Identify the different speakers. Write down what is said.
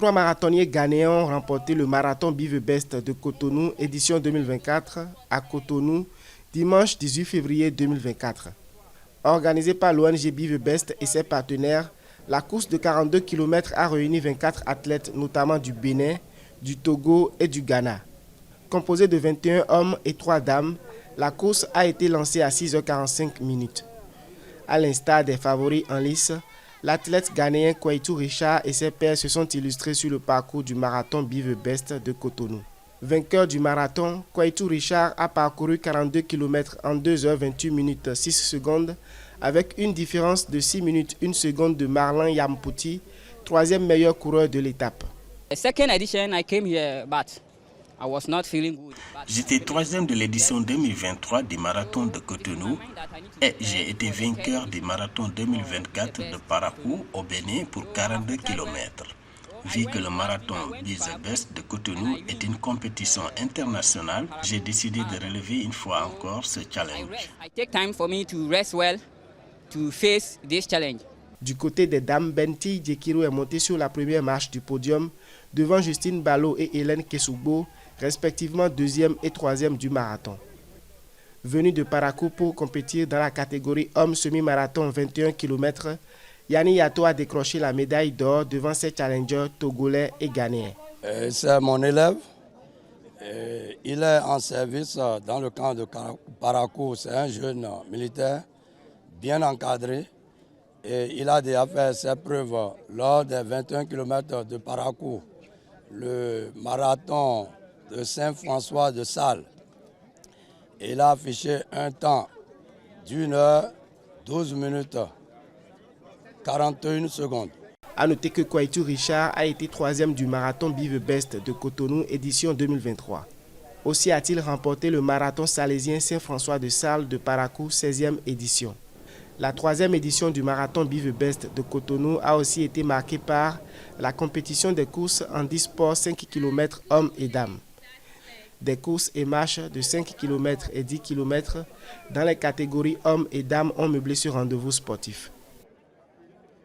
Speaker 1: 3 marathoniers ghanéens ont remporté le marathon Be The Best de Cotonou, édition 2024, à Cotonou, dimanche 18 février 2024. Organisée par l'ONG Be The Best et ses partenaires, la course de 42 km a réuni 24 athlètes, notamment du Bénin, du Togo et du Ghana. Composée de 21 hommes et 3 dames, la course a été lancée à 6h45 minutes. À l'instar des favoris en lice, l'athlète ghanéen Kwaitou Richard et ses pairs se sont illustrés sur le parcours du marathon Be The Best de Cotonou. Vainqueur du marathon, Kwaitou Richard a parcouru 42 km en 2h28 minutes 6 secondes avec une différence de 6 minutes 1 seconde de Marlon Yampouti, troisième meilleur coureur de l'étape.
Speaker 2: J'étais troisième de l'édition 2023 du marathon de Cotonou et j'ai été vainqueur du marathon 2024 de Parakou au Bénin pour 42 km. Vu que le marathon Be The Best de Cotonou est une compétition internationale, j'ai décidé de relever une fois encore ce challenge.
Speaker 1: Du côté des dames, Benti Djekiro est montée sur la première marche du podium devant Justine Ballot et Hélène Kessougbo, respectivement 2e et 3e du marathon. Venue de Parakou pour compétir dans la catégorie homme semi-marathon 21 km, Yanni Yato a décroché la médaille d'or devant ses challengers togolais et ghanéens.
Speaker 3: C'est mon élève. Il est en service dans le camp de Parakou. C'est un jeune militaire bien encadré. Et il a déjà fait ses preuves lors des 21 km de Parakou, le marathon de Saint-François de Sales. Il a affiché un temps d'1h 12 minutes 41 secondes.
Speaker 1: A noter que Kwaitou Richard a été 3e du marathon Be The Best de Cotonou, édition 2023. Aussi a-t-il remporté le marathon salésien Saint-François de Sales de Parakou, 16e édition. La 3e édition du marathon Be The Best de Cotonou a aussi été marquée par la compétition des courses en 10 sports 5 km hommes et dames. Des courses et marches de 5 km et 10 km dans les catégories hommes et dames ont meublé ce rendez-vous sportif.